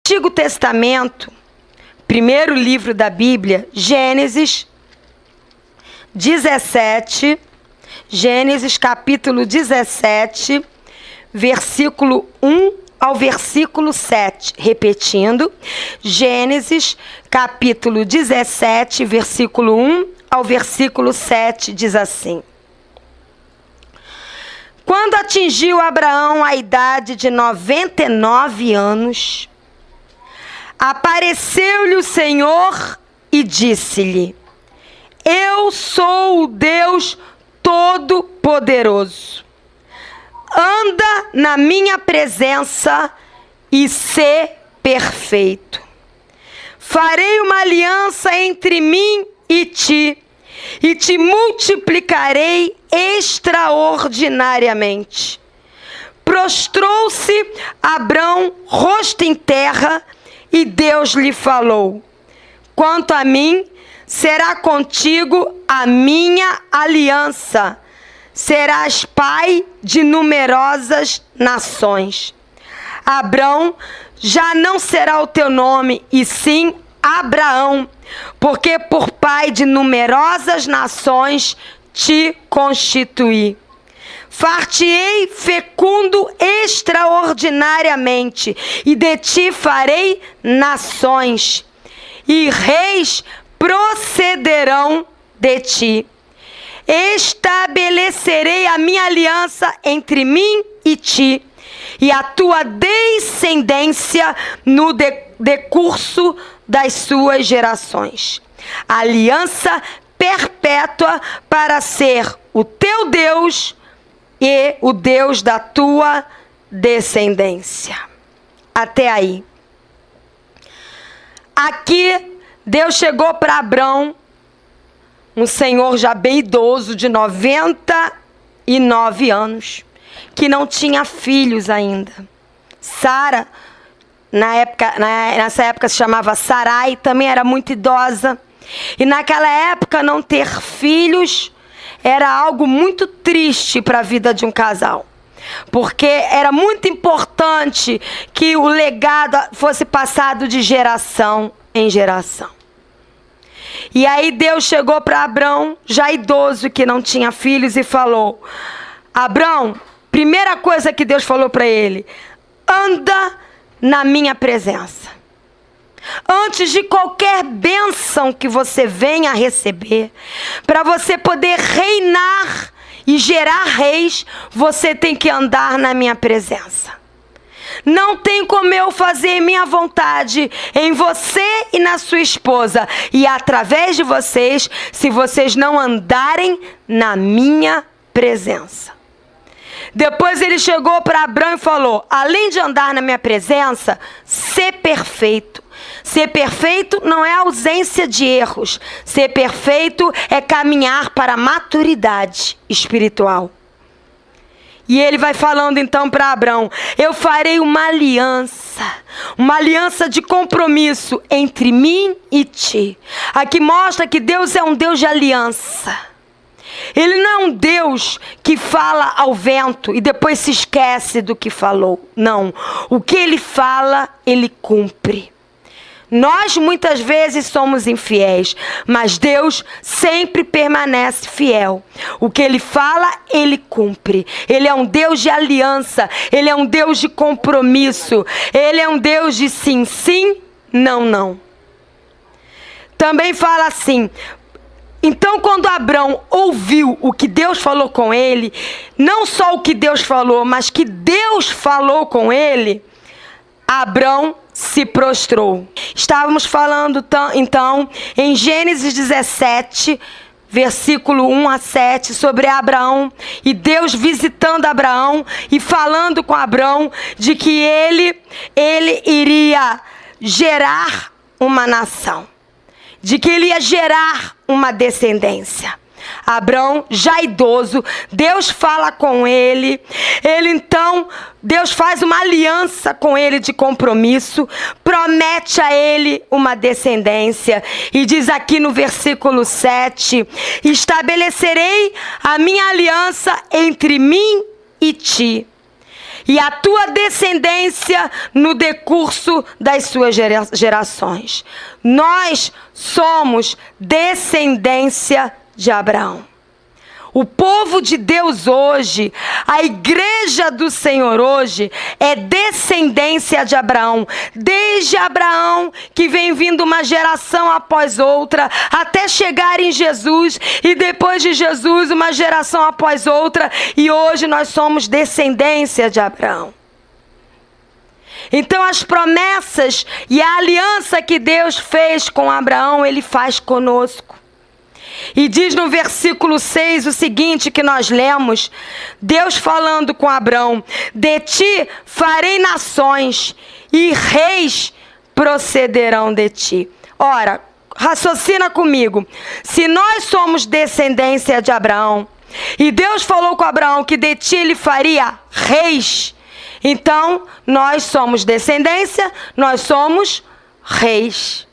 Antigo Testamento, primeiro livro da Bíblia, Gênesis 17, Gênesis capítulo 17, versículo 1 ao versículo 7. Repetindo, Gênesis capítulo 17, versículo 1 ao versículo 7, diz assim: Quando atingiu Abraão a idade de 99 anos, apareceu-lhe o Senhor e disse-lhe: Eu sou o Deus Todo-Poderoso. Anda na minha presença e sê perfeito. Farei uma aliança entre mim e te multiplicarei extraordinariamente. Prostrou-se Abrão, rosto em terra, e Deus lhe falou: Quanto a mim, será contigo a minha aliança. Serás pai de numerosas nações. Abrão já não será o teu nome, e sim Abraão, porque por pai de numerosas nações te constituí. Far-te-ei fecundo extraordinariamente, e de ti farei nações, e reis procederão de ti. Estabelecerei a minha aliança entre mim e ti, e a tua descendência no decurso das suas gerações. Aliança perpétua para ser o teu Deus e o Deus da tua descendência. Até aí. Aqui, Deus chegou para Abrão, um senhor já bem idoso, de 99 anos, que não tinha filhos ainda. Sara, nessa época se chamava Sarai, também era muito idosa. E naquela época não ter filhos era algo muito triste para a vida de um casal. Porque era muito importante que o legado fosse passado de geração em geração. E aí Deus chegou para Abrão, já idoso, que não tinha filhos, e falou: Abrão, primeira coisa que Deus falou para ele: anda na minha presença. Antes de qualquer bênção que você venha a receber, para você poder reinar e gerar reis, você tem que andar na minha presença. Não tem como eu fazer minha vontade em você e na sua esposa, e através de vocês, se vocês não andarem na minha presença. Depois ele chegou para Abrão e falou: além de andar na minha presença, ser perfeito. Ser perfeito não é ausência de erros. Ser perfeito é caminhar para a maturidade espiritual. E ele vai falando então para Abrão: eu farei uma aliança de compromisso entre mim e ti. Aqui mostra que Deus é um Deus de aliança. Ele não é um Deus que fala ao vento e depois se esquece do que falou. Não. O que ele fala, ele cumpre. Nós muitas vezes somos infiéis, mas Deus sempre permanece fiel. O que ele fala, ele cumpre. Ele é um Deus de aliança, ele é um Deus de compromisso, ele é um Deus de sim, sim, não, não. Também fala assim: então quando Abrão ouviu o que Deus falou com ele, não só o que Deus falou, mas que Deus falou com ele, Abrão se prostrou. Estávamos falando então em Gênesis 17, versículo 1 a 7, sobre Abraão, e Deus visitando Abraão e falando com Abraão de que ele iria gerar uma nação, de que ele ia gerar uma descendência. Abrão, já idoso, Deus fala com ele. Deus faz uma aliança com ele de compromisso, promete a ele uma descendência. E diz aqui no versículo 7, estabelecerei a minha aliança entre mim e ti. e a tua descendência no decurso das suas gerações. Nós somos descendência de Abraão. O povo de Deus hoje, a igreja do Senhor hoje, é descendência de Abraão. Desde Abraão, que vem vindo uma geração após outra, até chegar em Jesus, e depois de Jesus, uma geração após outra, e hoje nós somos descendência de Abraão. Então as promessas e a aliança que Deus fez com Abraão, Ele faz conosco. E diz no versículo 6 o seguinte que nós lemos, Deus falando com Abraão: de ti farei nações e reis procederão de ti. Ora, raciocina comigo, se nós somos descendência de Abraão, e Deus falou com Abraão que de ti ele faria reis, então nós somos descendência, nós somos reis.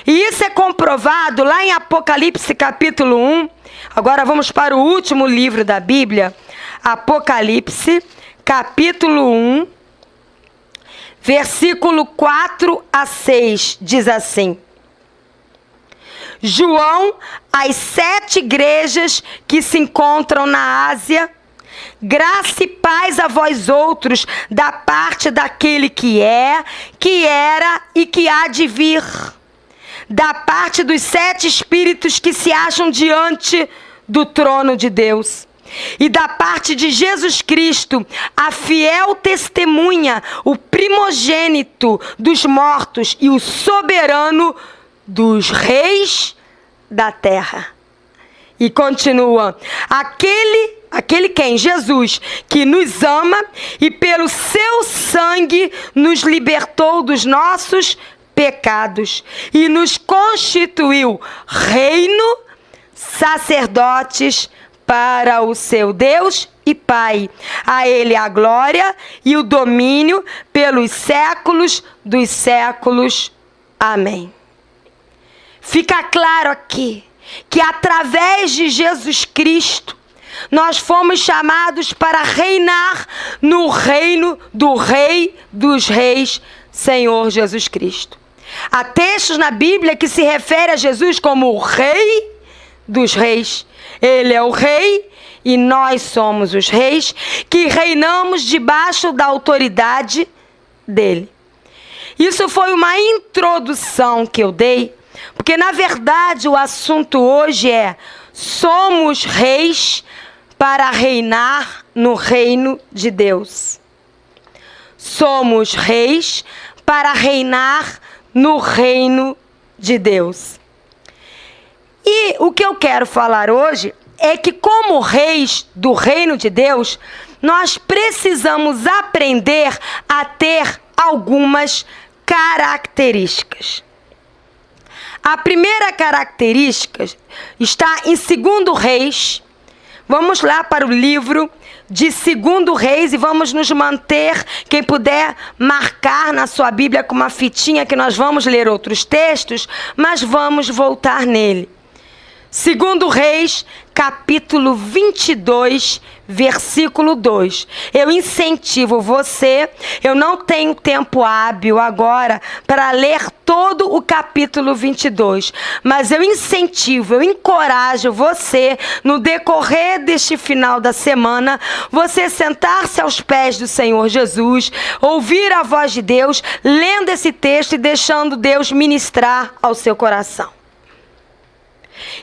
E isso é comprovado lá em Apocalipse capítulo 1. Agora vamos para o último livro da Bíblia. Apocalipse capítulo 1, versículo 4 a 6. Diz assim: João, às 7 igrejas que se encontram na Ásia, graça e paz a vós outros, da parte daquele que é, que era e que há de vir, da parte dos 7 espíritos que se acham diante do trono de Deus, e da parte de Jesus Cristo, a fiel testemunha, o primogênito dos mortos e o soberano dos reis da terra. E continua: aquele quem? Jesus, que nos ama e pelo seu sangue nos libertou dos nossos pecados e nos constituiu reino, sacerdotes para o seu Deus e Pai. A Ele a glória e o domínio pelos séculos dos séculos. Amém. Fica claro aqui que através de Jesus Cristo nós fomos chamados para reinar no reino do Rei dos Reis, Senhor Jesus Cristo. Há textos na Bíblia que se referem a Jesus como o Rei dos Reis. Ele é o Rei e nós somos os reis que reinamos debaixo da autoridade dele. Isso foi uma introdução que eu dei, porque na verdade o assunto hoje é: somos reis para reinar no reino de Deus. Somos reis para reinar no reino de Deus. E o que eu quero falar hoje é que, como reis do reino de Deus, nós precisamos aprender a ter algumas características. A primeira característica está em 2 Reis. Vamos lá para o livro de 2 Reis e vamos nos manter, quem puder marcar na sua Bíblia com uma fitinha, que nós vamos ler outros textos, mas vamos voltar nele. 2 Reis, capítulo 22, versículo 2. Eu incentivo você, eu não tenho tempo hábil agora para ler todo o capítulo 22, mas eu incentivo, eu encorajo você, no decorrer deste final da semana, você sentar-se aos pés do Senhor Jesus, ouvir a voz de Deus, lendo esse texto e deixando Deus ministrar ao seu coração.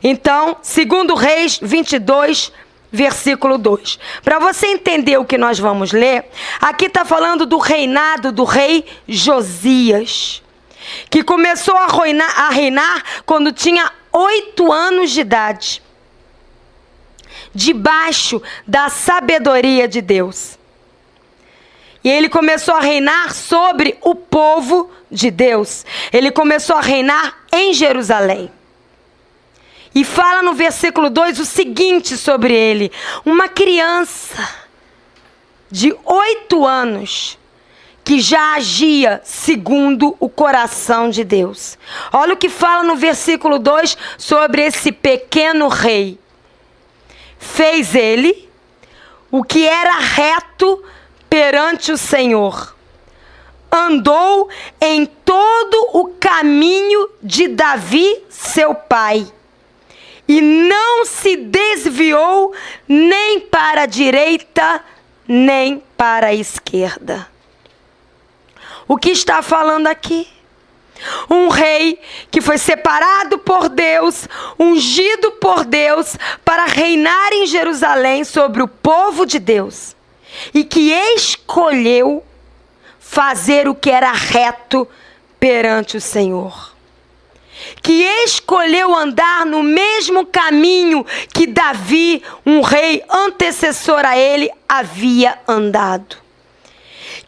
Então, 2 Reis 22, versículo 2. Para você entender o que nós vamos ler, aqui está falando do reinado do rei Josias, que começou a reinar quando tinha 8 anos de idade, debaixo da sabedoria de Deus. E ele começou a reinar sobre o povo de Deus. Ele começou a reinar em Jerusalém. E fala no versículo 2 o seguinte sobre ele: uma criança de 8 anos que já agia segundo o coração de Deus. Olha o que fala no versículo 2 sobre esse pequeno rei. Fez ele o que era reto perante o Senhor. Andou em todo o caminho de Davi, seu pai, e não se desviou nem para a direita, nem para a esquerda. O que está falando aqui? Um rei que foi separado por Deus, ungido por Deus, para reinar em Jerusalém sobre o povo de Deus, e que escolheu fazer o que era reto perante o Senhor. Que escolheu andar no mesmo caminho que Davi, um rei antecessor a ele, havia andado.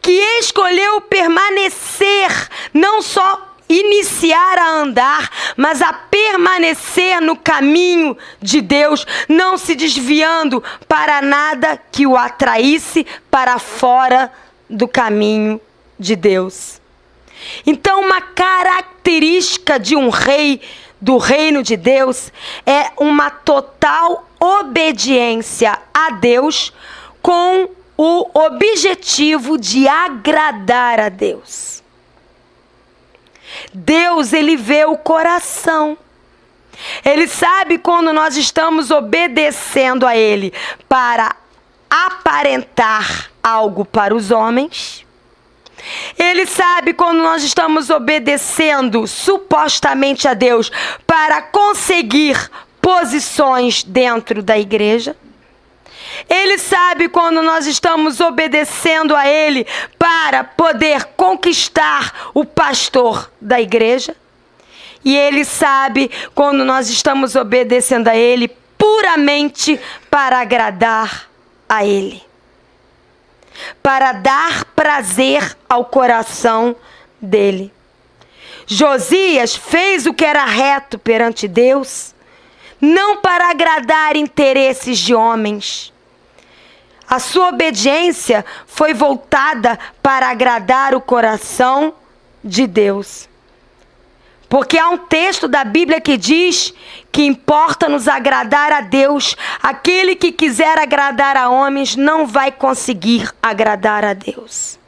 Que escolheu permanecer, não só iniciar a andar, mas a permanecer no caminho de Deus, não se desviando para nada que o atraísse para fora do caminho de Deus. Então, uma característica de um rei do reino de Deus é uma total obediência a Deus com o objetivo de agradar a Deus. Deus, ele vê o coração. Ele sabe quando nós estamos obedecendo a ele para aparentar algo para os homens. Ele sabe quando nós estamos obedecendo supostamente a Deus para conseguir posições dentro da igreja. Ele sabe quando nós estamos obedecendo a Ele para poder conquistar o pastor da igreja. E Ele sabe quando nós estamos obedecendo a Ele puramente para agradar a Ele. Para dar prazer ao coração dele. Josias fez o que era reto perante Deus, não para agradar interesses de homens. A sua obediência foi voltada para agradar o coração de Deus. Porque há um texto da Bíblia que diz que importa nos agradar a Deus. Aquele que quiser agradar a homens não vai conseguir agradar a Deus.